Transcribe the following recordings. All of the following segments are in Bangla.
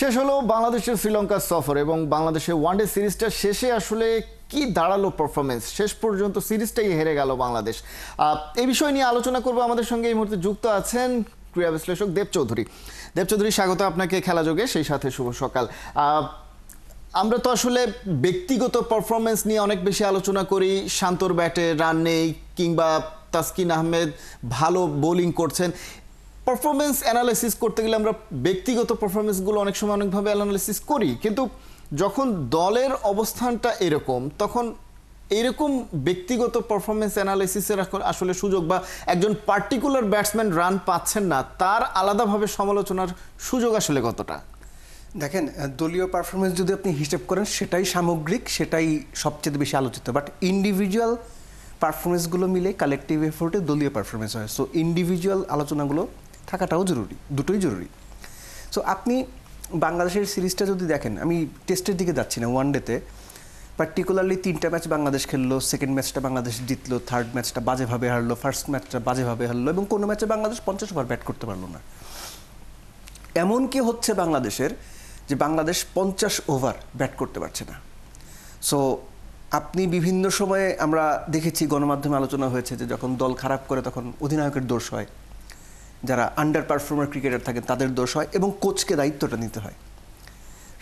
শেষ হলো বাংলাদেশের শ্রীলঙ্কা সফর এবং বাংলাদেশের ওয়ানডে সিরিজটা শেষে আসলে কি দাঁড়ালো পারফরমেন্স, শেষ পর্যন্ত সিরিজটাই হেরে গেল বাংলাদেশ। এই বিষয় নিয়ে আলোচনা করবো। আমাদের সঙ্গে এই মুহূর্তে যুক্ত আছেন ক্রীড়া বিশ্লেষক দেব চৌধুরী। দেব চৌধুরী, স্বাগত আপনাকে খেলাযোগে, সেই সাথে শুভ সকাল। আমরা তো আসলে ব্যক্তিগত পারফরমেন্স নিয়ে অনেক বেশি আলোচনা করি, শান্তর ব্যাটে রান নেই কিংবা তাসকিন আহমেদ ভালো বোলিং করছেন। পারফরমেন্স অ্যানালাইসিস করতে গেলে আমরা ব্যক্তিগত পারফরমেন্সগুলো অনেক সময় অনেকভাবে অ্যানালাইসিস করি, কিন্তু যখন দলের অবস্থানটা এরকম তখন এরকম ব্যক্তিগত পারফরমেন্স অ্যানালাইসিসের আসলে সুযোগ বা একজন পার্টিকুলার ব্যাটসম্যান রান পাচ্ছেন না তার আলাদাভাবে সমালোচনার সুযোগ আসলে কতটা? দেখেন, দলীয় পারফরমেন্স যদি আপনি হিসেব করেন সেটাই সামগ্রিক, সেটাই সবচেয়ে বেশি আলোচিত, বাট ইন্ডিভিজুয়াল পারফরমেন্সগুলো মিলে কালেকটিভ এফোর্টে দলীয় পারফরমেন্স হয়। সো ইন্ডিভিজুয়াল আলোচনাগুলো থাকাটাও জরুরি, দুটোই জরুরি। সো আপনি বাংলাদেশের সিরিজটা যদি দেখেন, আমি টেস্টের দিকে যাচ্ছি না, ওয়ান ডেতে পার্টিকুলারলি 3টা ম্যাচ বাংলাদেশ খেললো, সেকেন্ড ম্যাচটা বাংলাদেশ জিতলো, থার্ড ম্যাচটা বাজেভাবে হারলো, ফার্স্ট ম্যাচটা বাজেভাবে হারলো এবং কোনো ম্যাচে বাংলাদেশ 50 ওভার ব্যাট করতে পারলো না। এমন কি হচ্ছে বাংলাদেশের যে বাংলাদেশ 50 ওভার ব্যাট করতে পারছে না। সো আপনি বিভিন্ন সময়ে আমরা দেখেছি, গণমাধ্যমে আলোচনা হয়েছে যে যখন দল খারাপ করে তখন অধিনায়কের দোষ হয়, যারা আন্ডার পারফর্মার ক্রিকেটার থাকেন তাদের দোষ হয় এবং কোচকে দায়িত্বটা নিতে হয়।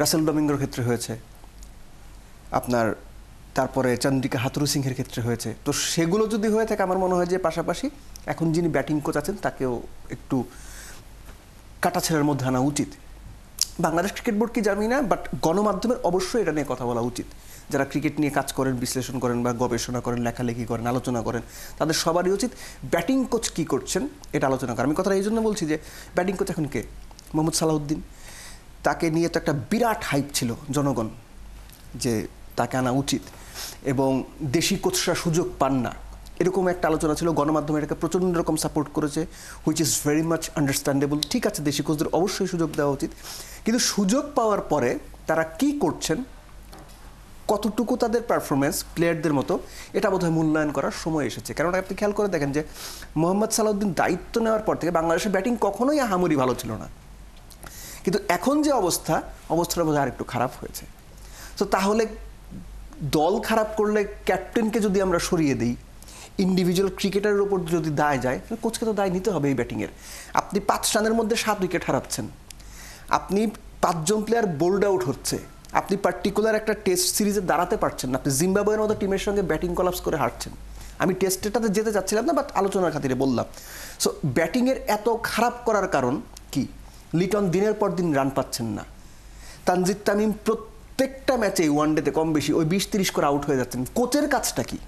রাসেল ডমিঙ্গোর ক্ষেত্রে হয়েছে, আপনার তারপরে চন্দ্রিকা হাথুরু সিংহের ক্ষেত্রে হয়েছে। তো সেগুলো যদি হয়ে থাকে আমার মনে হয় যে পাশাপাশি এখন যিনি ব্যাটিং কোচ আছেন তাকেও একটু কাটাছেড়ার মধ্যে আনা উচিত। বাংলাদেশ ক্রিকেট বোর্ড কি জানি না, বাট গণমাধ্যমের অবশ্যই এটা নিয়ে কথা বলা উচিত। যারা ক্রিকেট নিয়ে কাজ করেন, বিশ্লেষণ করেন বা গবেষণা করেন, লেখালেখি করেন, আলোচনা করেন, তাদের সবারই উচিত ব্যাটিং কোচ কী করছেন এটা আলোচনা করেন। আমি কথাটা এই জন্য বলছি যে ব্যাটিং কোচ এখন কে? মোহাম্মদ সালাউদ্দিন। তাকে নিয়ে তো একটা বিরাট হাইপ ছিল জনগণ যে তাকে আনা উচিত এবং দেশি কোচরা সুযোগ পান না, এরকম একটা আলোচনা ছিল। গণমাধ্যমে এটাকে প্রচণ্ড রকম সাপোর্ট করেছে, which is very much understandable. ঠিক আছে, দেশি কোচদের অবশ্যই সুযোগ দেওয়া উচিত, কিন্তু সুযোগ পাওয়ার পরে তারা কি করছেন, কতটুকু তাদের পারফরমেন্স প্লেয়ারদের মতো, এটা বোধহয় মূল্যায়ন করার সময় এসেছে। কারণ আপনি খেয়াল করে দেখেন যে মোহাম্মদ সালাউদ্দিন দায়িত্ব নেওয়ার পর থেকে বাংলাদেশের ব্যাটিং কখনোই আহামরি ভালো ছিল না, কিন্তু এখন যে অবস্থাটা বোধহয় আরেকটু খারাপ হয়েছে। তো তাহলে দল খারাপ করলে ক্যাপ্টেনকে যদি আমরা সরিয়ে দিই, ইন্ডিভিজুয়াল ক্রিকেটারের উপর যদি দায় যায়, তাহলে কোচকে তো দায় নিতে হবে এই ব্যাটিংয়ের। আপনি 5 রানের মধ্যে 7 উইকেট হারাচ্ছেন, আপনি 5 জন প্লেয়ার বোল্ড আউট হচ্ছে, আপনি পার্টিকুলার একটা টেস্ট সিরিজে দাঁড়াতে পারছেন না, আপনি জিম্বাবুয়ের মতো টিমের সঙ্গে ব্যাটিং কলাপস করে হারছেন। আমি টেস্টেটাতে যেতে চাচ্ছিলাম না, বাট আলোচনার খাতিরে বললাম। সো ব্যাটিংয়ের এত খারাপ করার কারণ কি? লিটন দিনের পর দিন রান পাচ্ছেন না, তানজিদ তামিম প্রত্যেকটা ম্যাচে ওয়ানডেতে কম বেশি ওই 20-30 করে আউট হয়ে যাচ্ছেন। কোচের কাজটা কি?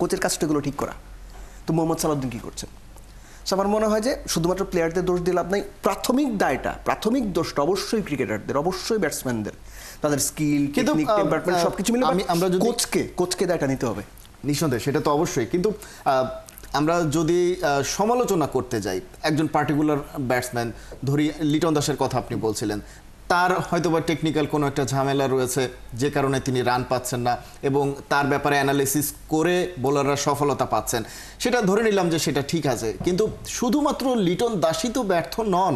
কোচের কাজটা এগুলো ঠিক করা। তো মোহাম্মদ সালাউদ্দিন কী করছেন? সো আমার মনে হয় যে শুধুমাত্র প্লেয়ারদের দোষ দিয়ে লাভ নাই, প্রাথমিক দোষটা অবশ্যই ক্রিকেটারদের, অবশ্যই ব্যাটসম্যানদের, তাদের স্কিল, টেকনিক, টেম্পারমেন্ট সবকিছু মিলে আমরা যদি কোচকে দায়টা নিতে হবে নিঃসন্দেহে, সেটা তো অবশ্যই। কিন্তু আমরা যদি সমালোচনা করতে যাই, একজন পার্টিকুলার ব্যাটসম্যান, ধরি লিটন দাসের কথা আপনি বলছিলেন, তার হয়তোবা টেকনিক্যাল কোনো একটা ঝামেলা রয়েছে যে কারণে তিনি রান পাচ্ছেন না এবং তার ব্যাপারে অ্যানালিসিস করে বোলাররা সফলতা পাচ্ছেন, সেটা ধরে নিলাম যে সেটা ঠিক আছে। কিন্তু শুধুমাত্র লিটন দাসই তো ব্যর্থ নন।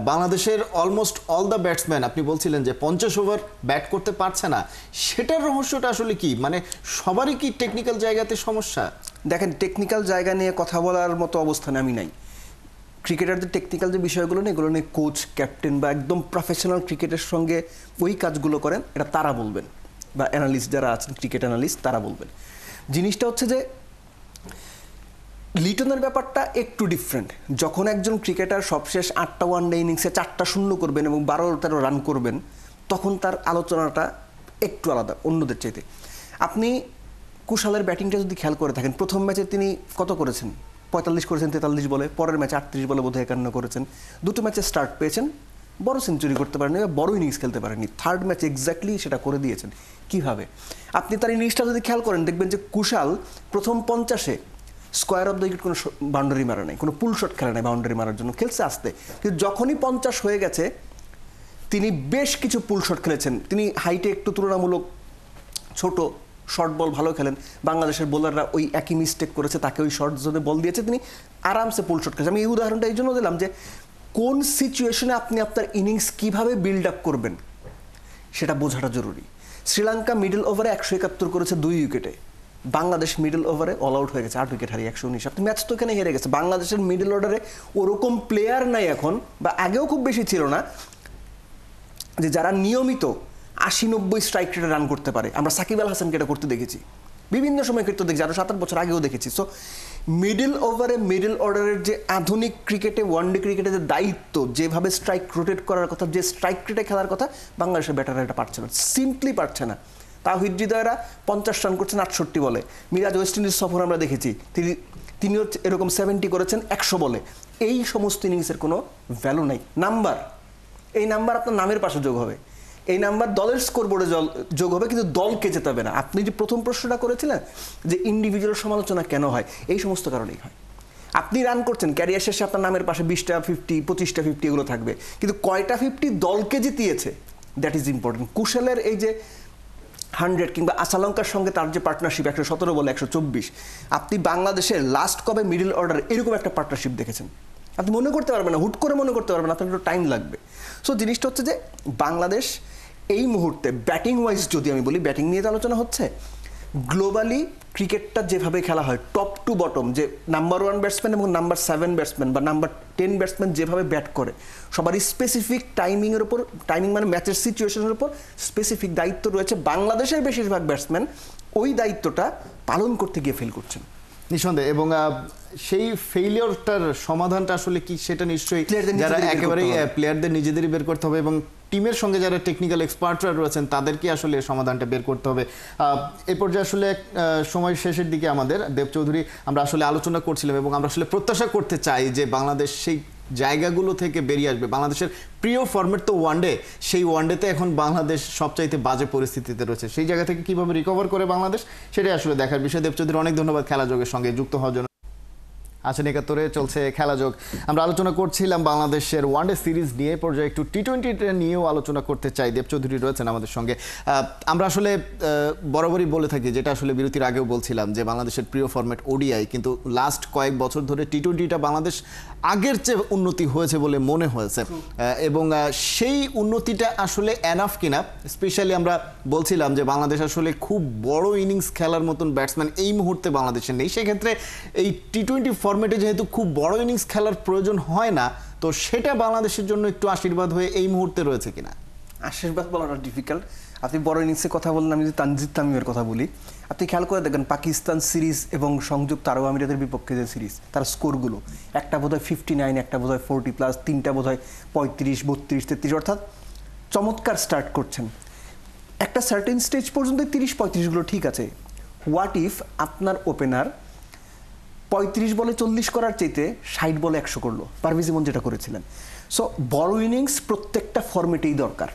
বাংলাদেশের অলমোস্ট অল দ্য ব্যাটসম্যান, আপনি বলছিলেন যে 50 ওভার ব্যাট করতে পারছে না, সেটার রহস্যটা আসলে কি? মানে সবারই কি টেকনিক্যাল জায়গাতে সমস্যা? দেখেন, টেকনিক্যাল জায়গা নিয়ে কথা বলার মতো অবস্থানে আমি নাই। ক্রিকেটারদের টেকনিক্যাল যে বিষয়গুলো নেই, এগুলো নিয়ে কোচ, ক্যাপ্টেন বা একদম প্রফেশনাল ক্রিকেটের সঙ্গে ওই কাজগুলো করেন, এটা তারা বলবেন, বা অ্যানালিস্ট যারা আছেন, ক্রিকেট অ্যানালিস্ট, তারা বলবেন। জিনিসটা হচ্ছে যে লিটনের ব্যাপারটা একটু ডিফারেন্ট। যখন একজন ক্রিকেটার সবশেষ 8টা ওয়ানডে ইনিংসে 4টা শূন্য করবেন এবং 12-13 রান করবেন, তখন তার আলোচনাটা একটু আলাদা অন্যদের চাইতে। আপনি কুশালের ব্যাটিংটা যদি খেয়াল করে থাকেন, প্রথম ম্যাচে তিনি কত করেছেন? 45 করেছেন 43 বলে, পরের ম্যাচে 38 বলে বোধহয় 51 করেছেন। 2টো ম্যাচে স্টার্ট পেয়েছেন, বড় সেঞ্চুরি করতে পারেননি বা বড় ইনিংস খেলতে পারেননি। থার্ড ম্যাচে এক্স্যাক্টলি সেটা করে দিয়েছেন। কিভাবে? আপনি তার ইনিংসটা যদি খেয়াল করেন, দেখবেন যে কুশাল প্রথম 50-এ স্কোয়ার অফ দ্য উইকেট কোনো বাউন্ডারি মারা নেই, কোনো পুল শট খেলা নেই বাউন্ডারি মারার জন্য, খেলছে আসতে। কিন্তু যখনই 50 হয়ে গেছে, তিনি বেশ কিছু পুল শট খেলেছেন। তিনি হাইটে একটু তুলনামূলক ছোট, শর্ট বল ভালো খেলেন। বাংলাদেশের বোলাররা ওই একই মিস্টেক করেছে, তাকে ওই শর্ট জোনে বল দিয়েছে, তিনি আরামসে পুল শট খেলেছেন। আমি এই উদাহরণটা এই জন্য দিলাম যে কোন সিচুয়েশনে আপনি আপনার ইনিংস কিভাবে বিল্ড আপ করবেন সেটা বোঝাটা জরুরি। শ্রীলঙ্কা মিডল ওভারে 171 করেছে 2 উইকেটে, বাংলাদেশ মিডল ওভারে অল আউট হয়ে গেছে 8 উইকেট হারিয়ে 119। আপনি ম্যাচ তো এখানে হেরে গেছে। বাংলাদেশের মিডল অর্ডারে ওরকম প্লেয়ার নাই এখন, বা আগেও খুব বেশি ছিল না, যে যারা নিয়মিত 80-90 স্ট্রাইক রেটে রান করতে পারে। আমরা সাকিব আল হাসানকে এটা করতে দেখেছি, বিভিন্ন সময় করতে দেখেছি, আরও 7-8 বছর আগেও দেখেছি। সো মিডল ওভারে মিডল অর্ডারের যে আধুনিক ক্রিকেটে, ওয়ানডে ক্রিকেটে যে দায়িত্ব, যেভাবে স্ট্রাইক রোটেট করার কথা, যে স্ট্রাইক রেটে খেলার কথা, বাংলাদেশের ব্যাটাররা এটা পারছে না, সিম্পলি পারছে না। তাওহিদ হৃদয়রা 50 রান করছেন 68 বলে। মিরাজ ওয়েস্ট ইন্ডিজ সফর আমরা দেখেছি, তিনিও এরকম 70 করেছেন 100 বলে। এই সমস্ত ইনিংসের কোনো ভ্যালু নাই। নাম্বার, এই নাম্বার আপনার নামের পাশে যোগ হবে, এই নাম্বার দলের স্কোরবোর্ডে যোগ হবে, কিন্তু দলকে জেতাবে না। আপনি যে প্রথম প্রশ্নটা করেছিলেন যে ইন্ডিভিজুয়াল সমালোচনা কেন হয়, এই সমস্ত কারণেই হয়। আপনি রান করছেন, ক্যারিয়ার শেষে আপনার নামের পাশে 20টা 50, 25টা 50 এগুলো থাকবে, কিন্তু কয়টা 50 দলকে জিতিয়েছে, দ্যাট ইজ ইম্পর্টেন্ট। কুশলের এই যে 100 কিংবা আসালঙ্কার সঙ্গে তার যে পার্টনারশিপ 117 বলে 124, আপনি বাংলাদেশের লাস্ট কবে মিডল অর্ডার এরকম একটা পার্টনারশিপ দেখেছেন? আপনি মনে করতে পারবেন না, হুট করে মনে করতে পারবেন, আপনার একটু টাইম লাগবে। সো জিনিসটা হচ্ছে যে বাংলাদেশ এই মুহূর্তে ব্যাটিং ওয়াইজ যদি আমি বলি, ব্যাটিং নিয়ে তো আলোচনা হচ্ছে, গ্লোবালি ক্রিকেটটা যেভাবে খেলা হয় টপ টু বটম, যে নাম্বার 1 ব্যাটসম্যান এবং নাম্বার 7 ব্যাটসম্যান বা নাম্বার 10 ব্যাটসম্যান যেভাবে ব্যাট করে, সবারই স্পেসিফিক টাইমিংয়ের উপর, টাইমিং মানে ম্যাচের সিচুয়েশনের উপর স্পেসিফিক দায়িত্ব রয়েছে। বাংলাদেশের বেশিরভাগ ব্যাটসম্যান ওই দায়িত্বটা পালন করতে গিয়ে ফেল করছেন নিঃসন্দেহে। এবং সেই ফেইলিওরটার সমাধানটা আসলে কি, সেটা নিশ্চয়ই যারা একেবারে প্লেয়ারদের নিজেদেরই বের করতে হবে, এবং টিমের সঙ্গে যারা টেকনিক্যাল এক্সপার্টরা রয়েছেন তাদেরকে আসলে সমাধানটা বের করতে হবে। এই পর্যায়ে আসলে সময় শেষের দিকে আমাদের দেব চৌধুরী, আমরা আসলে আলোচনা করছিলাম এবং আমরা আসলে প্রত্যাশা করতে চাই যে বাংলাদেশ সেই জায়গাগুলো থেকে বেরিয়ে আসবে। বাংলাদেশের প্রিয় ফরম্যাট তো ওয়ানডে, সেই ওয়ানডেতে এখন বাংলাদেশ সবচাইতে বাজে পরিস্থিতিতে রয়েছে। সেই জায়গা থেকে কিভাবে রিকভার করে বাংলাদেশ, সেটাই আসলে দেখার বিষয়। দেব চৌধুরী, অনেক ধন্যবাদ খেলা যোগের সঙ্গে যুক্ত হওয়ার জন্য। আছেন 71-এ চলছে খেলা যোগ। আমরা আলোচনা করছিলাম বাংলাদেশের ওয়ানডে সিরিজ নিয়ে, পর্যায়ে একটু টি-20 নিয়েও আলোচনা করতে চাই। দেব চৌধুরী রয়েছেন আমাদের সঙ্গে। আমরা আসলে বরাবরই বলে থাকি, যেটা আসলে বিরতির আগেও বলছিলাম, যে বাংলাদেশের প্রিয় ফরম্যাট ওডিআই, কিন্তু লাস্ট কয়েক বছর ধরে টি-20টা বাংলাদেশ আগের চেয়ে উন্নতি হয়েছে বলে মনে হয়েছে, এবং সেই উন্নতিটা আসলে এনাফ কিনা, স্পেশালি আমরা বলছিলাম যে বাংলাদেশ আসলে খুব বড় ইনিংস খেলার মতন ব্যাটসম্যান এই মুহূর্তে বাংলাদেশের নেই। সেক্ষেত্রে এই টি-20 ফরম্যাটে যেহেতু খুব বড় ইনিংস খেলার প্রয়োজন হয় না, তো সেটা বাংলাদেশের জন্য একটু আশীর্বাদ হয়ে এই মুহূর্তে রয়েছে কিনা? আশীর্বাদ বলাটা ডিফিকাল্ট। আপনি বড় ইনিংসের কথা বললেন, আমি যদি তানজিদ তামিমের কথা বলি, আপনি খেয়াল করে দেখেন পাকিস্তান সিরিজ এবং সংযুক্ত আরব আমিরাতের বিপক্ষে যে সিরিজ, তার স্কোরগুলো একটা বোধহয় 59, একটা বোধহয় 40+, তিনটা বোধহয় 35, 32, 33, অর্থাৎ চমৎকার স্টার্ট করছেন। একটা সার্টেন স্টেজ পর্যন্ত 30-35গুলো ঠিক আছে। হোয়াট ইফ আপনার ওপেনার 35 বলে 40 করার চাইতে 60 বলে 100 করলো, পারভেজ ইমন যেটা করেছিলেন। সো বড় ইনিংস প্রত্যেকটা ফরম্যাটেই দরকার।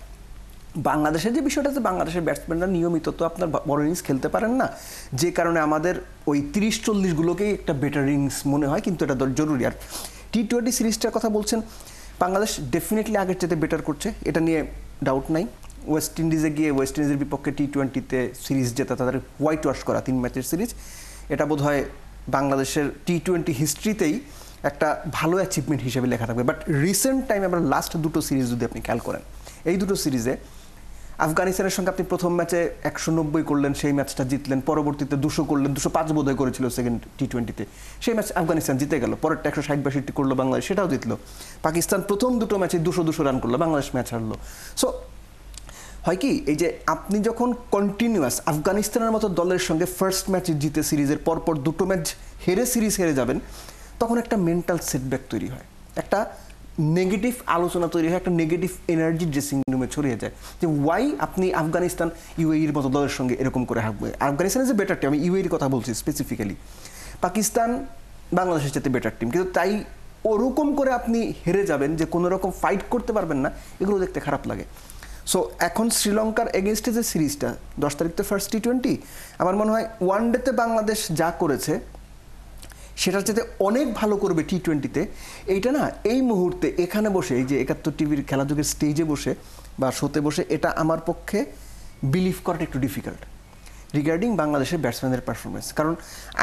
বাংলাদেশের যে বিষয়টা আছে, বাংলাদেশের ব্যাটসম্যানরা নিয়মিত তো আপনার বড় ইনিংস খেলতে পারেন না, যে কারণে আমাদের ওই 30-40গুলোকেই একটা বেটার ইনিংস মনে হয়, কিন্তু এটা জরুরি। আর টি-20 সিরিজটার কথা বলছেন, বাংলাদেশ ডেফিনেটলি আগের চাইতে বেটার করছে, এটা নিয়ে ডাউট নাই। ওয়েস্ট ইন্ডিজে গিয়ে ওয়েস্ট ইন্ডিজের বিপক্ষে টি-20তে সিরিজ জেতা, তাদের হোয়াইট ওয়াশ করা 3 ম্যাচের সিরিজ, এটা বোধহয় বাংলাদেশের টি-20 হিস্ট্রিতেই একটা ভালো অ্যাচিভমেন্ট হিসেবে লেখা থাকবে। বাট রিসেন্ট টাইমে আমরা লাস্ট দুটো সিরিজ যদি আপনি খেয়াল করেন, এই দুটো সিরিজে আফগানিস্তানের সঙ্গে আপনি প্রথম ম্যাচে 190 করলেন, সেই ম্যাচটা জিতলেন, পরবর্তীতে 200 করলেন, 205 বোধহয় করেছিল সেকেন্ড টি-20তে, সেই ম্যাচ আফগানিস্তান জিতে গেল। পরেরটা 160-62 করলো বাংলাদেশ, সেটাও জিতলো। পাকিস্তান প্রথম দুটো ম্যাচে 200 রান করলো, বাংলাদেশ ম্যাচ হারলো। সো হয় কি, এই যে আপনি যখন কন্টিনিউয়াস আফগানিস্তানের মতো দলের সঙ্গে ফার্স্ট ম্যাচ জিতে সিরিজের পরপর দুটো ম্যাচ হেরে সিরিজ হেরে যাবেন, তখন একটা মেন্টাল সেটব্যাক তৈরি হয়, একটা নেগেটিভ আলোচনা তৈরি হয়, একটা নেগেটিভ এনার্জি ড্রেসিং রুমে ছড়িয়ে যায়, যে ওয়াই আপনি আফগানিস্তান ইউএইর মতো দলের সঙ্গে এরকম করে হাঁকবে। আফগানিস্তানের যে বেটার টিম, আমি ইউএইর কথা বলছি স্পেসিফিক্যালি, পাকিস্তান বাংলাদেশের সাথে বেটার টিম, কিন্তু তাই ওরকম করে আপনি হেরে যাবেন যে কোনো রকম ফাইট করতে পারবেন না, এগুলো দেখতে খারাপ লাগে। সো এখন শ্রীলঙ্কার এগেনস্টে যে সিরিজটা 10 তারিখ তো ফার্স্ট টি-20, আমার মনে হয় ওয়ানডেতে বাংলাদেশ যা করেছে সেটার চেয়ে অনেক ভালো করবে টি-20তে। এইটা না এই মুহূর্তে এখানে বসে, এই যে 71 টিভির খেলাযোগের স্টেজে বসে বা শোতে বসে, এটা আমার পক্ষে বিলিভ করাটা একটু ডিফিকাল্ট রিগার্ডিং বাংলাদেশের ব্যাটসম্যানদের পারফরমেন্স। কারণ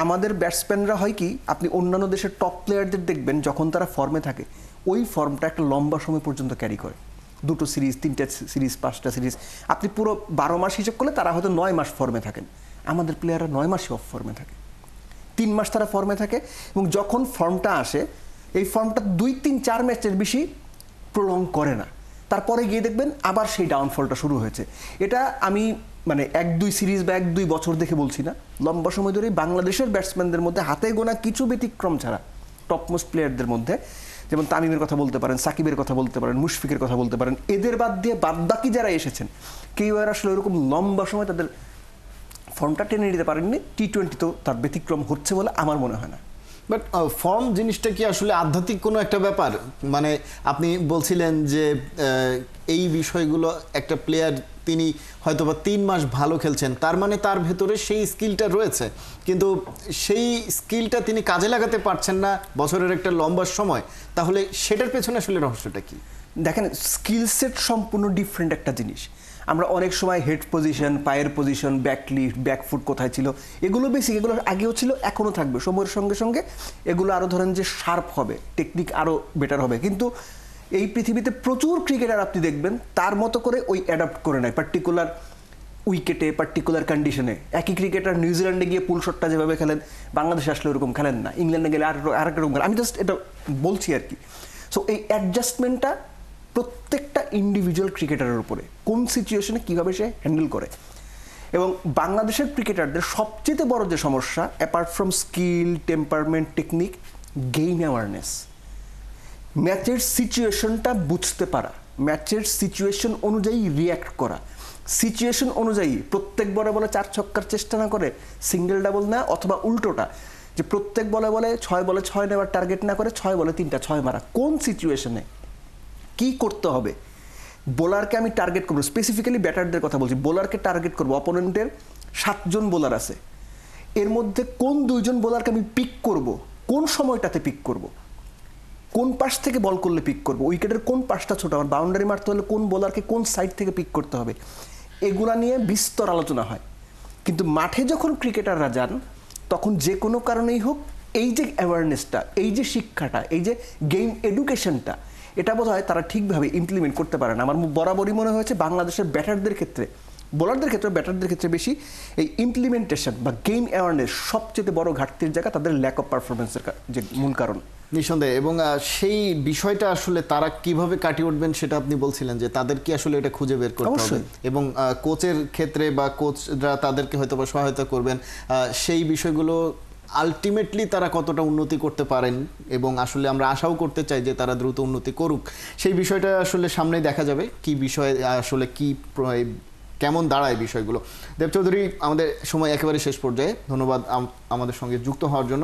আমাদের ব্যাটসম্যানরা হয় কি, আপনি অন্যান্য দেশের টপ প্লেয়ারদের দেখবেন যখন তারা ফর্মে থাকে, ওই ফর্মটা একটা লম্বা সময় পর্যন্ত ক্যারি করে। 2টো সিরিজ, 3টে সিরিজ, 5টা সিরিজ, আপনি পুরো 12 মাস হিসাব করলে তারা হয়তো 9 মাস ফর্মে থাকেন। আমাদের প্লেয়াররা 9 মাসই অফ ফর্মে থাকে, 3 মাস তারা ফর্মে থাকে, এবং যখন ফর্মটা আসে এই ফর্মটা 2-3-4 ম্যাচের বেশি প্রলং করে না, তারপরে গিয়ে দেখবেন আবার সেই ডাউনফলটা শুরু হয়েছে। এটা আমি মানে 1-2 সিরিজ বা 1-2 বছর দেখে বলছি না, লম্বা সময় ধরেই বাংলাদেশের ব্যাটসম্যানদের মধ্যে হাতে গোনা কিছু ব্যতিক্রম ছাড়া টপমোস্ট প্লেয়ারদের মধ্যে, যেমন তামিমের কথা বলতে পারেন, সাকিবের কথা বলতে পারেন, মুশফিকের কথা বলতে পারেন, এদের বাদ দিয়ে বাদবাকি যারা এসেছেন কেউ আর আসলে ওরকম লম্বা সময় তাদের ফর্মটা টেনে নিতে পারেননি। টি-20 তো তার ব্যতিক্রম হচ্ছে বলে আমার মনে হয় না। বাট ফর্ম জিনিসটা কি আসলে আধ্যাত্মিক কোনো একটা ব্যাপার? মানে আপনি বলছিলেন যে এই বিষয়গুলো একটা প্লেয়ার তিনি হয়তোবা 3 মাস ভালো খেলছেন, তার মানে তার ভেতরে সেই স্কিলটা রয়েছে, কিন্তু সেই স্কিলটা তিনি কাজে লাগাতে পারছেন না বছরের একটা লম্বা সময়, তাহলে সেটার পেছনে আসলে রহস্যটা কি? দেখেন, স্কিল সেট সম্পূর্ণ ডিফারেন্ট একটা জিনিস। আমরা অনেক সময় হেড পজিশন, পায়ের position, back lift, back foot কোথায় ছিল, এগুলো বেসিক, এগুলো আগেও ছিল, এখনও থাকবে। সময়ের সঙ্গে সঙ্গে এগুলো আরও ধরেন যে শার্প হবে, টেকনিক আরও বেটার হবে। কিন্তু এই পৃথিবীতে প্রচুর ক্রিকেটার আপনি দেখবেন তার মতো করে ওই অ্যাডাপ্ট করে নেয় পার্টিকুলার উইকেটে, পার্টিকুলার কন্ডিশনে। একই ক্রিকেটার নিউজিল্যান্ডে গিয়ে পুল শটটা যেভাবে খেলেন, বাংলাদেশে আসলে ওরকম খেলেন না, ইংল্যান্ডে গেলে আরেকটা রকম খেলেন। আমি জাস্ট এটা বলছি আর কি। সো এই অ্যাডজাস্টমেন্টটা প্রত্যেকটা ইন্ডিভিজুয়াল ক্রিকেটারের উপরে কোন সিচুয়েশনে কীভাবে সে হ্যান্ডেল করে। এবং বাংলাদেশের ক্রিকেটারদের সবচেয়ে বড় যে সমস্যা, apart from skill, temperament, technique, game awareness. ম্যাচের সিচুয়েশনটা বুঝতে পারা, ম্যাচের সিচুয়েশন অনুযায়ী রিয়্যাক্ট করা, সিচুয়েশন অনুযায়ী প্রত্যেক বলে 4 ছক্কার চেষ্টা না করে সিঙ্গেল ডাবল না, অথবা উল্টোটা, যে প্রত্যেক বলে 6 বলে 6 নেওয়ার টার্গেট না করে 6 বলে 3টা 6 মারা। কোন সিচুয়েশনে কি করতে হবে, বোলারকে আমি টার্গেট করবো, স্পেসিফিক্যালি ব্যাটারদের কথা বলছি, বোলারকে টার্গেট করবো, অপোনেন্টের 7 জন বোলার আছে, এর মধ্যে কোন 2 জন বোলারকে আমি পিক করব, কোন সময়টাতে পিক করব, কোন পাশ থেকে বল করলে পিক করব, উইকেটের কোন পাশটা ছোট, আমার বাউন্ডারি মারতে হলে কোন বোলারকে কোন সাইড থেকে পিক করতে হবে, এগুলা নিয়ে বিস্তর আলোচনা হয়। কিন্তু মাঠে যখন ক্রিকেটাররা যান তখন যে কোনো কারণেই হোক, এই যে অ্যাওয়ারনেসটা, এই যে শিক্ষাটা, এই যে গেম এডুকেশনটা, এটা বোধহয় তারা ঠিকভাবে ইমপ্লিমেন্ট করতে পারে না। আমার বরাবরই মনে হয়েছে বাংলাদেশের ব্যাটারদের ক্ষেত্রে, বোলারদের ক্ষেত্রে, ব্যাটারদের ক্ষেত্রে বেশি এই ইমপ্লিমেন্টেশন বা গেম অ্যাওয়ারনেস সবচেয়ে বড় ঘাটতির জায়গা, তাদের ল্যাক অফ পারফরমেন্সের যে মূল কারণ। নিঃসন্দেহে। এবং সেই বিষয়টা আসলে তারা কিভাবে কাটিয়ে উঠবেন সেটা আপনি বলছিলেন যে তাদের কি আসলে এটা খুঁজে বের করতে হবে, এবং কোচের ক্ষেত্রে বা কোচরা তাদেরকে হয়তো বা সহায়তা করবেন, সেই বিষয়গুলো আলটিমেটলি তারা কতটা উন্নতি করতে পারেন, এবং আসলে আমরা আশাও করতে চাই যে তারা দ্রুত উন্নতি করুক। সেই বিষয়টা আসলে সামনেই দেখা যাবে কি বিষয় আসলে কি কেমন দাঁড়ায় বিষয়গুলো। দেব চৌধুরী, আমাদের সময় একেবারে শেষ পর্যায়ে, ধন্যবাদ আমাদের সঙ্গে যুক্ত হওয়ার জন্য।